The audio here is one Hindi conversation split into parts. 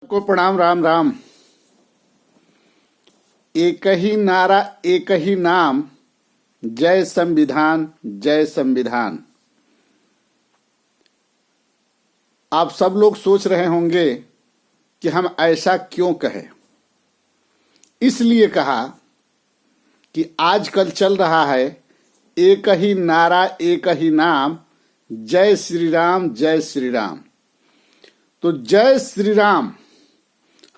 को प्रणाम। राम राम। एक ही नारा एक ही नाम, जय संविधान जय संविधान। आप सब लोग सोच रहे होंगे कि हम ऐसा क्यों कहें। इसलिए कहा कि आजकल चल रहा है एक ही नारा एक ही नाम, जय श्री राम जय श्री राम। तो जय श्री राम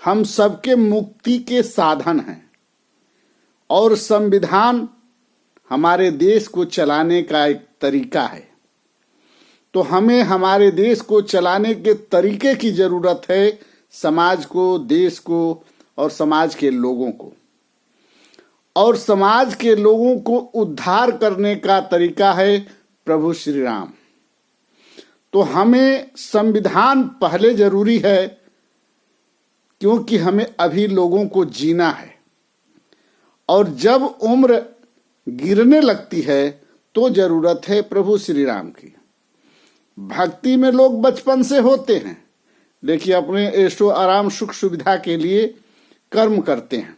हम सबके मुक्ति के साधन हैं और संविधान हमारे देश को चलाने का एक तरीका है। तो हमें हमारे देश को चलाने के तरीके की जरूरत है, समाज को, देश को और समाज के लोगों को। और समाज के लोगों को उद्धार करने का तरीका है प्रभु श्री राम। तो हमें संविधान पहले जरूरी है, क्योंकि हमें अभी लोगों को जीना है। और जब उम्र गिरने लगती है तो जरूरत है प्रभु श्री राम की। भक्ति में लोग बचपन से होते हैं, लेकिन अपने ऐशो आराम सुख सुविधा के लिए कर्म करते हैं।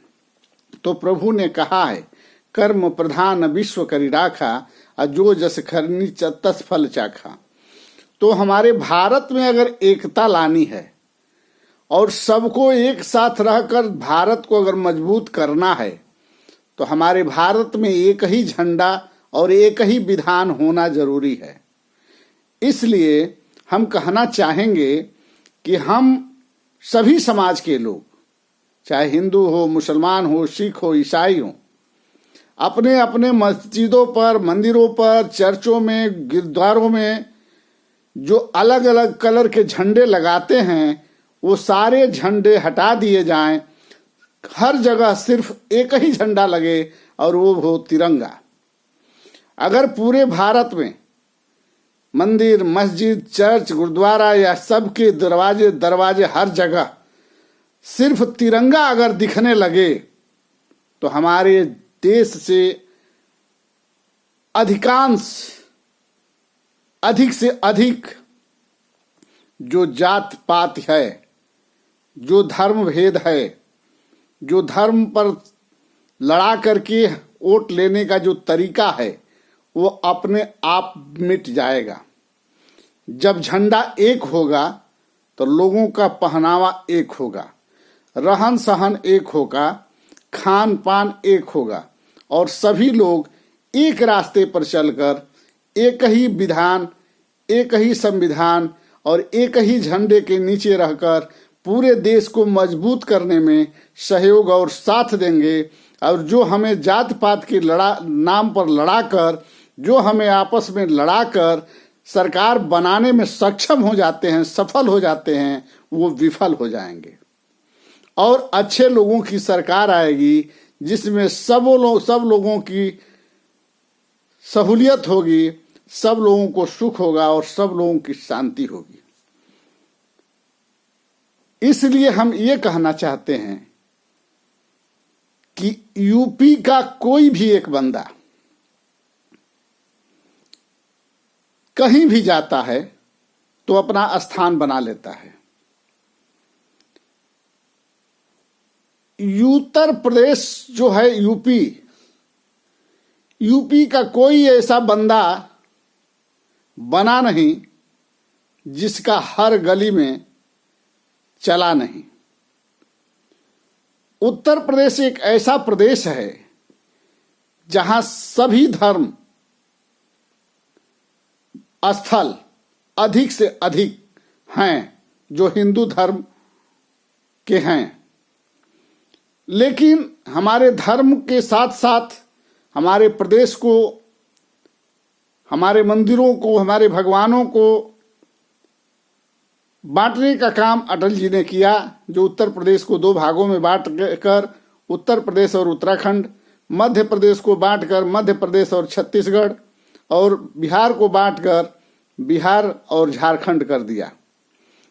तो प्रभु ने कहा है, कर्म प्रधान विश्व करी राखा, अजो जस खरनी तस फल चाखा। तो हमारे भारत में अगर एकता लानी है और सबको एक साथ रहकर भारत को अगर मजबूत करना है, तो हमारे भारत में एक ही झंडा और एक ही विधान होना जरूरी है। इसलिए हम कहना चाहेंगे कि हम सभी समाज के लोग, चाहे हिंदू हो, मुसलमान हो, सिख हो, ईसाई हो, अपने अपने मस्जिदों पर, मंदिरों पर, चर्चों में, गुरुद्वारों में जो अलग अलग कलर के झंडे लगाते हैं, वो सारे झंडे हटा दिए जाएं। हर जगह सिर्फ एक ही झंडा लगे और वो हो तिरंगा। अगर पूरे भारत में मंदिर, मस्जिद, चर्च, गुरुद्वारा या सबके दरवाजे हर जगह सिर्फ तिरंगा अगर दिखने लगे, तो हमारे देश से अधिक से अधिक जो जात पात है, जो धर्म भेद है, जो धर्म पर लड़ा करके वोट लेने का जो तरीका है, वो अपने आप मिट जाएगा। जब झंडा एक होगा तो लोगों का पहनावा एक होगा, रहन सहन एक होगा, खान पान एक होगा और सभी लोग एक रास्ते पर चलकर एक ही विधान, एक ही संविधान और एक ही झंडे के नीचे रहकर पूरे देश को मजबूत करने में सहयोग और साथ देंगे। और जो हमें जात पात के नाम पर लड़ाकर, जो हमें आपस में लड़ाकर सरकार बनाने में सक्षम हो जाते हैं, सफल हो जाते हैं, वो विफल हो जाएंगे। और अच्छे लोगों की सरकार आएगी, जिसमें सब लोगों की सहूलियत होगी, सब लोगों को सुख होगा और सब लोगों की शांति होगी। इसलिए हम ये कहना चाहते हैं कि यूपी का कोई भी एक बंदा कहीं भी जाता है तो अपना स्थान बना लेता है। उत्तर प्रदेश जो है, यूपी का कोई ऐसा बंदा बना नहीं जिसका हर गली में चला नहीं। उत्तर प्रदेश एक ऐसा प्रदेश है जहां सभी धर्म स्थल अधिक से अधिक हैं, जो हिंदू धर्म के हैं। लेकिन हमारे धर्म के साथ साथ हमारे प्रदेश को, हमारे मंदिरों को, हमारे भगवानों को बांटने का काम अटल जी ने किया। जो उत्तर प्रदेश को दो भागों में बांट कर, उत्तर प्रदेश और उत्तराखंड, मध्य प्रदेश को बांटकर मध्य प्रदेश और छत्तीसगढ़, और बिहार को बांटकर बिहार और झारखंड कर दिया।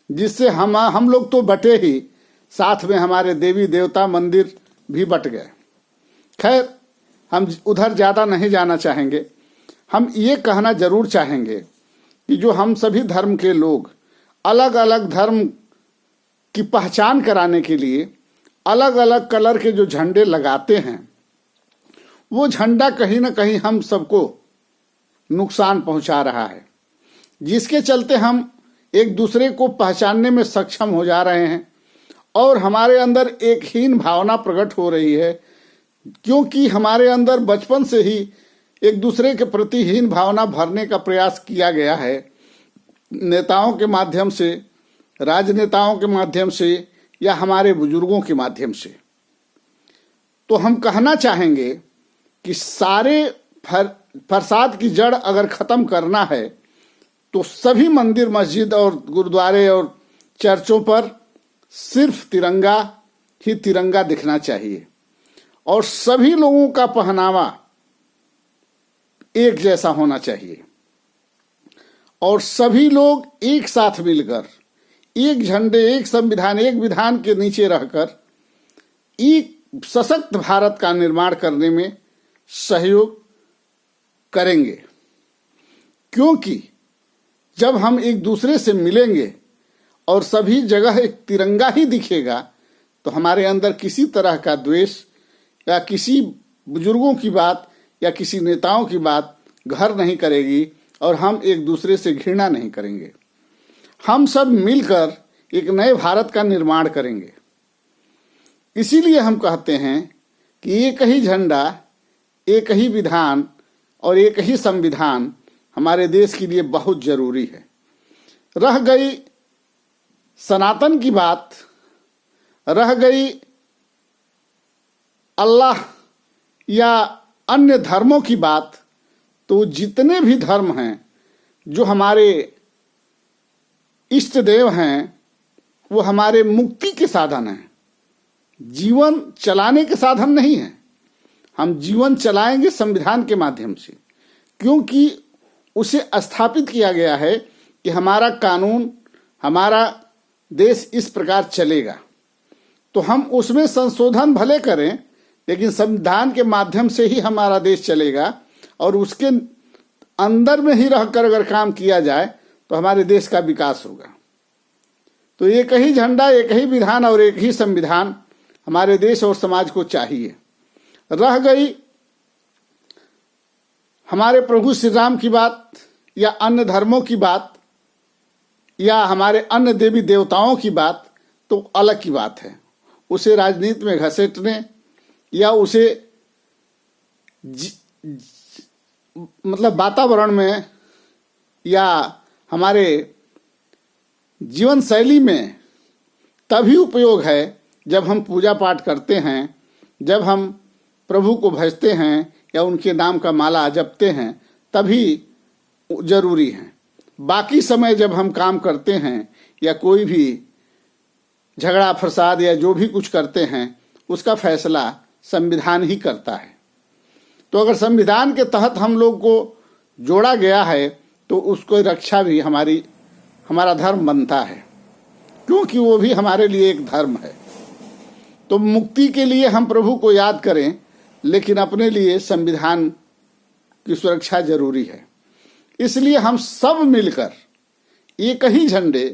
जिससे हम लोग तो बटे ही, साथ में हमारे देवी देवता मंदिर भी बट गए। खैर, हम उधर ज्यादा नहीं जाना चाहेंगे। हम ये कहना जरूर चाहेंगे कि जो हम सभी धर्म के लोग अलग अलग धर्म की पहचान कराने के लिए अलग अलग कलर के जो झंडे लगाते हैं, वो झंडा कहीं ना कहीं हम सबको नुकसान पहुंचा रहा है, जिसके चलते हम एक दूसरे को पहचानने में सक्षम हो जा रहे हैं और हमारे अंदर एक हीन भावना प्रकट हो रही है, क्योंकि हमारे अंदर बचपन से ही एक दूसरे के प्रति हीन भावना भरने का प्रयास किया गया है, नेताओं के माध्यम से, राजनेताओं के माध्यम से या हमारे बुजुर्गों के माध्यम से। तो हम कहना चाहेंगे कि सारे फसाद की जड़ अगर खत्म करना है तो सभी मंदिर, मस्जिद और गुरुद्वारे और चर्चों पर सिर्फ तिरंगा ही तिरंगा दिखना चाहिए और सभी लोगों का पहनावा एक जैसा होना चाहिए और सभी लोग एक साथ मिलकर एक झंडे, एक संविधान, एक विधान के नीचे रहकर एक सशक्त भारत का निर्माण करने में सहयोग करेंगे। क्योंकि जब हम एक दूसरे से मिलेंगे और सभी जगह एक तिरंगा ही दिखेगा तो हमारे अंदर किसी तरह का द्वेष या किसी बुजुर्गों की बात या किसी नेताओं की बात घर नहीं करेगी और हम एक दूसरे से घृणा नहीं करेंगे। हम सब मिलकर एक नए भारत का निर्माण करेंगे। इसीलिए हम कहते हैं कि एक ही झंडा, एक ही विधान और एक ही संविधान हमारे देश के लिए बहुत जरूरी है। रह गई सनातन की बात, रह गई अल्लाह या अन्य धर्मों की बात, तो जितने भी धर्म हैं जो हमारे इष्ट देव हैं वो हमारे मुक्ति के साधन हैं, जीवन चलाने के साधन नहीं हैं। हम जीवन चलाएंगे संविधान के माध्यम से, क्योंकि उसे स्थापित किया गया है कि हमारा कानून, हमारा देश इस प्रकार चलेगा। तो हम उसमें संशोधन भले करें, लेकिन संविधान के माध्यम से ही हमारा देश चलेगा और उसके अंदर में ही रहकर अगर काम किया जाए तो हमारे देश का विकास होगा। तो एक ही झंडा, एक ही विधान और एक ही संविधान हमारे देश और समाज को चाहिए। रह गई हमारे प्रभु श्री राम की बात या अन्य धर्मों की बात या हमारे अन्य देवी देवताओं की बात, तो अलग की बात है। उसे राजनीति में घसीटने या उसे मतलब वातावरण में या हमारे जीवन शैली में तभी उपयोग है जब हम पूजा पाठ करते हैं, जब हम प्रभु को भजते हैं या उनके नाम का माला जपते हैं, तभी जरूरी है। बाकी समय जब हम काम करते हैं या कोई भी झगड़ा फसाद या जो भी कुछ करते हैं, उसका फैसला संविधान ही करता है। तो अगर संविधान के तहत हम लोग को जोड़ा गया है तो उसको रक्षा भी हमारा धर्म बनता है, क्योंकि वो भी हमारे लिए एक धर्म है। तो मुक्ति के लिए हम प्रभु को याद करें, लेकिन अपने लिए संविधान की सुरक्षा जरूरी है। इसलिए हम सब मिलकर एक ही झंडे,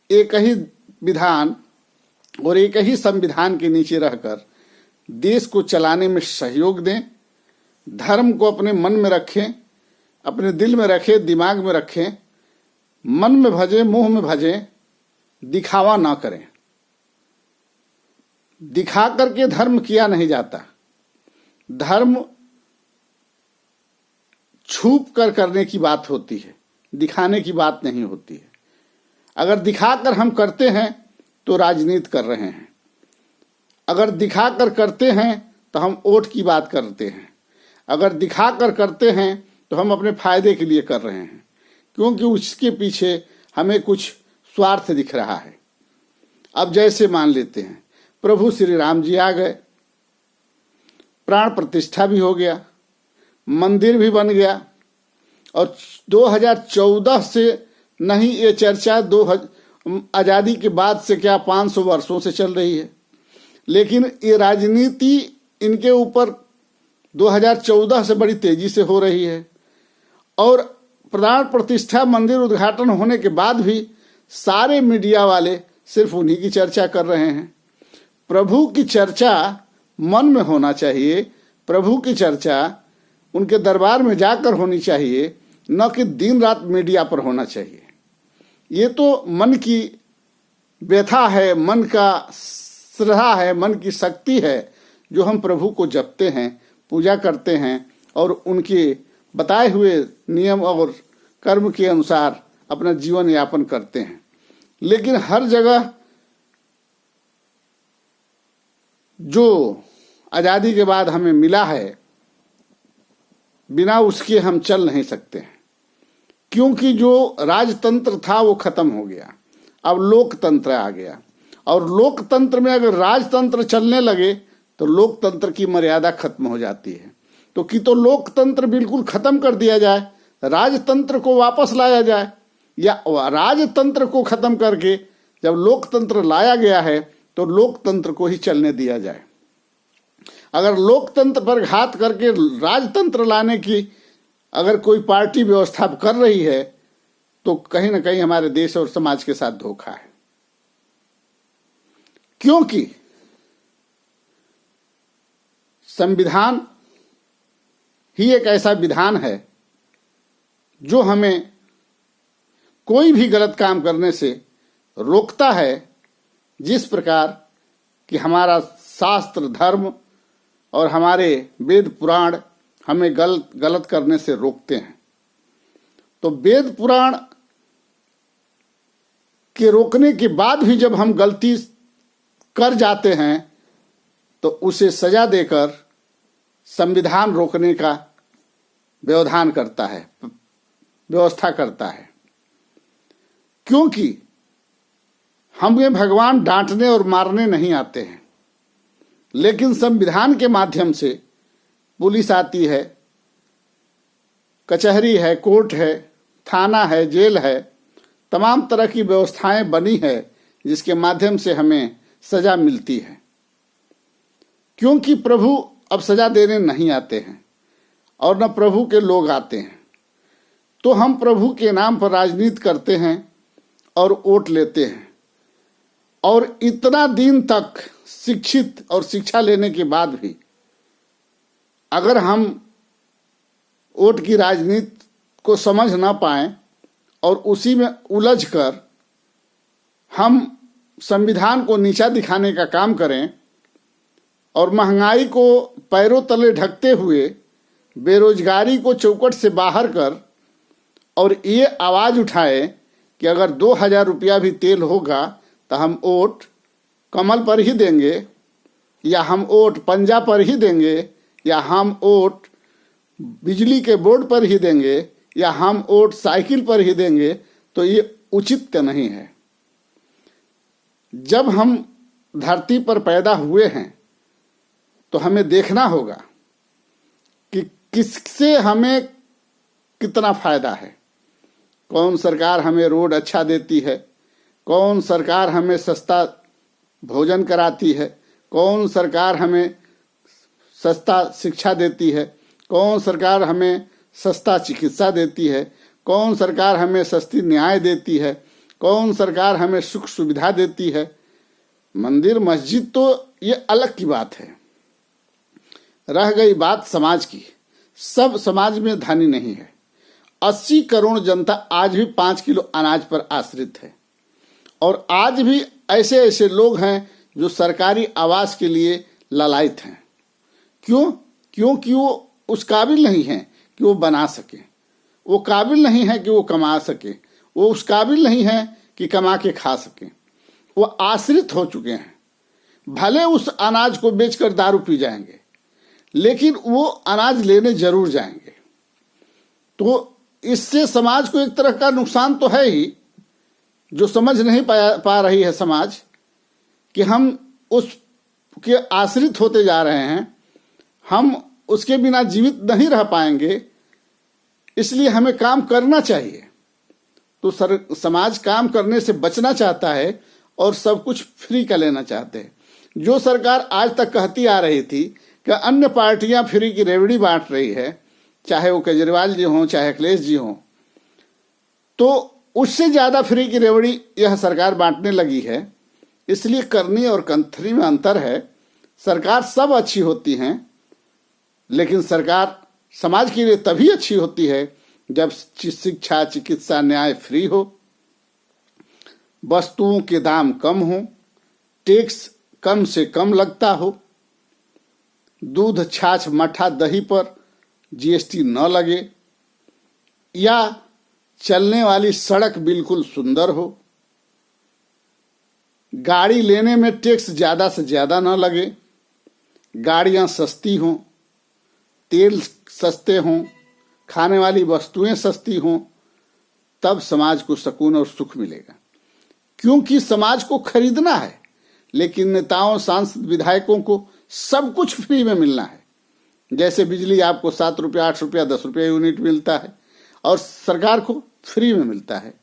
एक ही विधान और एक ही संविधान के नीचे रहकर देश को चलाने में सहयोग दें। धर्म को अपने मन में रखें, अपने दिल में रखें, दिमाग में रखें, मन में भजें, मुंह में भजें, दिखावा ना करें। दिखा करके धर्म किया नहीं जाता। धर्म छुप कर करने की बात होती है, दिखाने की बात नहीं होती है। अगर दिखाकर हम करते हैं तो राजनीति कर रहे हैं, अगर दिखाकर करते हैं तो हम वोट की बात करते हैं, अगर दिखाकर करते हैं तो हम अपने फायदे के लिए कर रहे हैं, क्योंकि उसके पीछे हमें कुछ स्वार्थ दिख रहा है। अब जैसे मान लेते हैं प्रभु श्री राम जी आ गए, प्राण प्रतिष्ठा भी हो गया, मंदिर भी बन गया और 2014 से नहीं, ये चर्चा आज़ादी के बाद से क्या 500 वर्षों से चल रही है। लेकिन ये राजनीति इनके ऊपर 2014 से बड़ी तेजी से हो रही है और प्राण प्रतिष्ठा मंदिर उद्घाटन होने के बाद भी सारे मीडिया वाले सिर्फ उन्हीं की चर्चा कर रहे हैं। प्रभु की चर्चा मन में होना चाहिए, प्रभु की चर्चा उनके दरबार में जाकर होनी चाहिए, न कि दिन रात मीडिया पर होना चाहिए। ये तो मन की व्यथा है, मन का श्रद्धा है, मन की शक्ति है, जो हम प्रभु को जपते हैं, पूजा करते हैं और उनके बताए हुए नियम और कर्म के अनुसार अपना जीवन यापन करते हैं। लेकिन हर जगह जो आज़ादी के बाद हमें मिला है, बिना उसके हम चल नहीं सकते हैं, क्योंकि जो राजतंत्र था वो खत्म हो गया, अब लोकतंत्र आ गया। और लोकतंत्र में अगर राजतंत्र चलने लगे तो लोकतंत्र की मर्यादा खत्म हो जाती है। तो लोकतंत्र बिल्कुल खत्म कर दिया जाए, राजतंत्र को वापस लाया जाए, या राजतंत्र को खत्म करके जब लोकतंत्र लाया गया है तो लोकतंत्र को ही चलने दिया जाए। अगर लोकतंत्र पर घात करके राजतंत्र लाने की अगर कोई पार्टी व्यवस्था कर रही है तो कहीं ना कहीं हमारे देश और समाज के साथ धोखा है। क्योंकि संविधान ही एक ऐसा विधान है जो हमें कोई भी गलत काम करने से रोकता है, जिस प्रकार कि हमारा शास्त्र धर्म और हमारे वेद पुराण हमें गलत करने से रोकते हैं। तो वेद पुराण के रोकने के बाद भी जब हम गलती कर जाते हैं तो उसे सजा देकर संविधान रोकने का व्यवधान करता है, व्यवस्था करता है। क्योंकि हमें भगवान डांटने और मारने नहीं आते हैं, लेकिन संविधान के माध्यम से पुलिस आती है, कचहरी है, कोर्ट है, थाना है, जेल है, तमाम तरह की व्यवस्थाएं बनी है जिसके माध्यम से हमें सजा मिलती है। क्योंकि प्रभु अब सजा देने नहीं आते हैं और न प्रभु के लोग आते हैं, तो हम प्रभु के नाम पर राजनीति करते हैं और वोट लेते हैं। और इतना दिन तक शिक्षित और शिक्षा लेने के बाद भी अगर हम वोट की राजनीति को समझ ना पाएं और उसी में उलझ कर हम संविधान को नीचा दिखाने का काम करें और महंगाई को पैरों तले ढकते हुए बेरोजगारी को चौकट से बाहर कर और ये आवाज़ उठाए कि अगर 2000 रुपया भी तेल होगा तो हम वोट कमल पर ही देंगे, या हम वोट पंजा पर ही देंगे, या हम वोट बिजली के बोर्ड पर ही देंगे, या हम वोट साइकिल पर ही देंगे, तो ये उचित नहीं है। जब हम धरती पर पैदा हुए हैं तो हमें देखना होगा कि किससे हमें कितना फायदा है। कौन सरकार हमें रोड अच्छा देती है, कौन सरकार हमें सस्ता भोजन कराती है, कौन सरकार हमें सस्ता शिक्षा देती है, कौन सरकार हमें सस्ता चिकित्सा देती है, कौन सरकार हमें सस्ती न्याय देती है, कौन सरकार हमें सुख सुविधा देती है। मंदिर मस्जिद तो ये अलग की बात है। रह गई बात समाज की, सब समाज में धनी नहीं है। 80 करोड़ जनता आज भी 5 किलो अनाज पर आश्रित है, और आज भी ऐसे ऐसे लोग हैं जो सरकारी आवास के लिए लालायित हैं। क्यों? क्योंकि वो उस काबिल नहीं है कि वो बना सके, वो काबिल नहीं है कि वो कमा सके, वो उस काबिल नहीं है कि कमा के खा सके। वो आश्रित हो चुके हैं। भले उस अनाज को बेचकर दारू पी जाएंगे, लेकिन वो अनाज लेने जरूर जाएंगे। तो इससे समाज को एक तरह का नुकसान तो है ही, जो समझ नहीं पा रही है समाज कि हम उसके आश्रित होते जा रहे हैं, हम उसके बिना जीवित नहीं रह पाएंगे, इसलिए हमें काम करना चाहिए। तो समाज काम करने से बचना चाहता है और सब कुछ फ्री का लेना चाहते हैं। जो सरकार आज तक कहती आ रही थी कि अन्य पार्टियां फ्री की रेवड़ी बांट रही है, चाहे वो केजरीवाल जी हों चाहे अखिलेश जी हों, तो उससे ज़्यादा फ्री की रेवड़ी यह सरकार बांटने लगी है। इसलिए करनी और कंथनी में अंतर है। सरकार सब अच्छी होती हैं, लेकिन सरकार समाज के लिए तभी अच्छी होती है जब शिक्षा, चिकित्सा, न्याय फ्री हो, वस्तुओं के दाम कम हो, टैक्स कम से कम लगता हो, दूध, छाछ, मट्ठा, दही पर जीएसटी न लगे, या चलने वाली सड़क बिल्कुल सुंदर हो, गाड़ी लेने में टैक्स ज्यादा से ज्यादा न लगे, गाड़ियां सस्ती हों, तेल सस्ते हों, खाने वाली वस्तुएं सस्ती हों, तब समाज को सुकून और सुख मिलेगा। क्योंकि समाज को खरीदना है, लेकिन नेताओं, सांसद, विधायकों को सब कुछ फ्री में मिलना है। जैसे बिजली आपको 7 रुपया, 8 रुपया, 10 रुपया यूनिट मिलता है और सरकार को फ्री में मिलता है।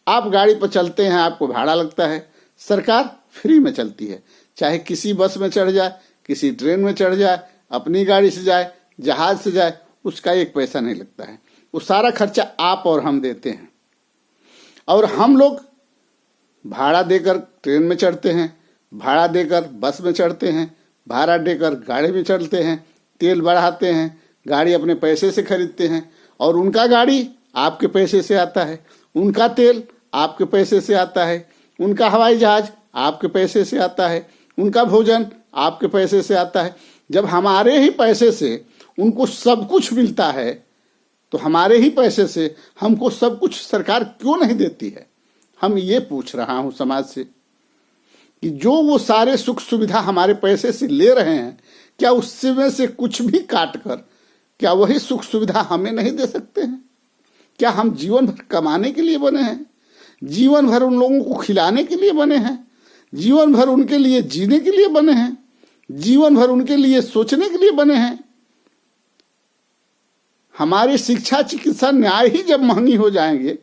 आप गाड़ी पर चलते हैं, आपको भाड़ा लगता है, सरकार फ्री में चलती है। चाहे किसी बस में चढ़ जाए, किसी ट्रेन में चढ़ जाए, अपनी गाड़ी से जाए, जहाज से जाए, उसका 1 पैसा नहीं लगता है। वो सारा खर्चा आप और हम देते हैं। और हम लोग भाड़ा देकर ट्रेन में चढ़ते हैं, भाड़ा देकर बस में चढ़ते हैं, भाड़ा देकर गाड़ी में चढ़ते हैं, तेल बढ़ाते हैं, गाड़ी अपने पैसे से खरीदते हैं, और उनका गाड़ी आपके पैसे से आता है, उनका तेल आपके पैसे से आता है, उनका हवाई जहाज आपके पैसे से आता है, उनका भोजन आपके पैसे से आता है। जब हमारे ही पैसे से उनको सब कुछ मिलता है, तो हमारे ही पैसे से हमको सब कुछ सरकार क्यों नहीं देती है? हम ये पूछ रहा हूं समाज से कि जो वो सारे सुख सुविधा हमारे पैसे से ले रहे हैं, क्या उससे में से कुछ भी काट कर क्या वही सुख सुविधा हमें नहीं दे सकते हैं? क्या हम जीवन भर कमाने के लिए बने हैं? जीवन भर उन लोगों को खिलाने के लिए बने हैं? जीवन भर उनके लिए जीने के लिए बने हैं? जीवन भर उनके लिए सोचने के लिए बने हैं? हमारी शिक्षा, चिकित्सा, न्याय ही जब महंगी हो जाएंगे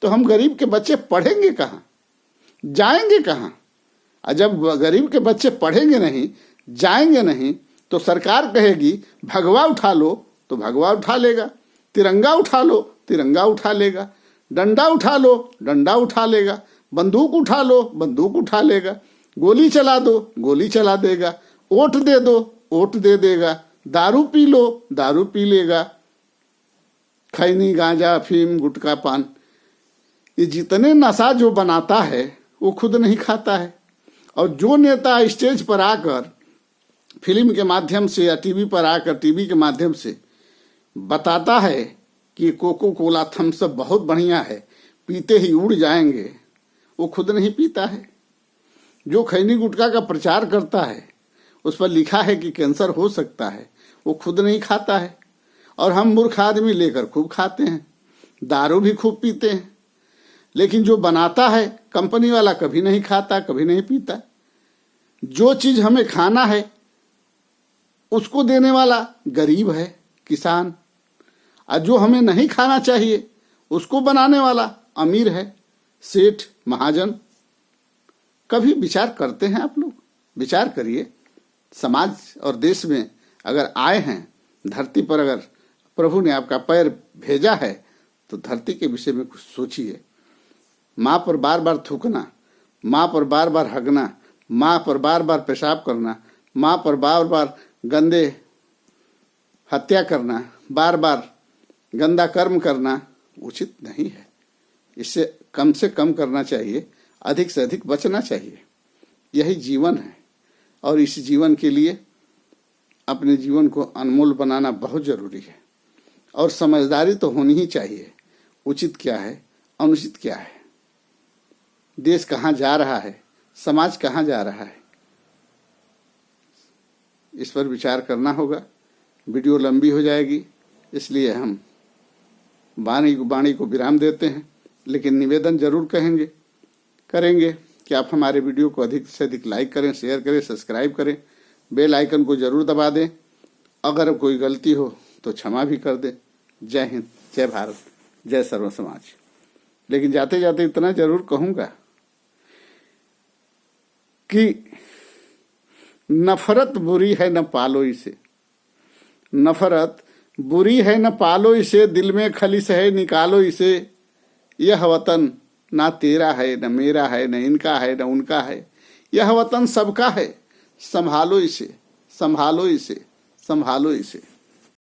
तो हम गरीब के बच्चे पढ़ेंगे कहाँ, जाएंगे कहाँ? और जब गरीब के बच्चे पढ़ेंगे नहीं, जाएंगे नहीं, तो सरकार कहेगी भगवा उठा लो तो भगवा उठा लेगा, तिरंगा उठा लो तिरंगा उठा लेगा, डंडा उठा लो डंडा उठा लेगा, बंदूक उठा लो बंदूक उठा लेगा, गोली चला दो गोली चला देगा, वोट दे दो वोट दे देगा, दारू पी लो दारू पी लेगा, खैनी, गांजा, अफीम, गुटखा, पान, ये जितने नशा जो बनाता है वो खुद नहीं खाता है। और जो नेता स्टेज पर आकर फिल्म के माध्यम से या टीवी पर आकर टीवी के माध्यम से बताता है कि कोको कोला, थम्स अप बहुत बढ़िया है, पीते ही उड़ जाएंगे, वो खुद नहीं पीता है। जो खैनी गुटखा का प्रचार करता है, उस पर लिखा है कि कैंसर हो सकता है, वो खुद नहीं खाता है। और हम मूर्ख आदमी लेकर खूब खाते हैं, दारू भी खूब पीते हैं। लेकिन जो बनाता है कंपनी वाला कभी नहीं खाता, कभी नहीं पीता। जो चीज हमें खाना है उसको देने वाला गरीब है, किसान। और जो हमें नहीं खाना चाहिए उसको बनाने वाला अमीर है, सेठ, महाजन। कभी विचार करते हैं आप लोग? विचार करिए। समाज और देश में अगर आए हैं, धरती पर अगर प्रभु ने आपका पैर भेजा है, तो धरती के विषय में कुछ सोचिए। माँ पर बार बार थूकना, माँ पर बार बार हगना, माँ पर बार बार पेशाब करना, माँ पर बार बार गंदे हत्या करना, बार बार गंदा कर्म करना उचित नहीं है। इससे कम से कम करना चाहिए, अधिक से अधिक बचना चाहिए। यही जीवन है और इस जीवन के लिए अपने जीवन को अनमोल बनाना बहुत जरूरी है। और समझदारी तो होनी ही चाहिए, उचित क्या है, अनुचित क्या है, देश कहाँ जा रहा है, समाज कहाँ जा रहा है, इस पर विचार करना होगा। वीडियो लंबी हो जाएगी, इसलिए हम वाणी को विराम देते हैं। लेकिन निवेदन जरूर करेंगे कि आप हमारे वीडियो को अधिक से अधिक लाइक करें, शेयर करें, सब्सक्राइब करें, बेल आइकन को जरूर दबा दें। अगर कोई गलती हो तो क्षमा भी कर दें। जय हिंद, जय भारत, जय सर्व समाज। लेकिन जाते जाते इतना जरूर कहूंगा कि नफरत बुरी है न पालो इसे, नफरत बुरी है न पालो इसे, दिल में खलिश है निकालो इसे। यह वतन ना तेरा है न मेरा है, न इनका है न उनका है, यह वतन सबका है, संभालो इसे, संभालो इसे, संभालो इसे।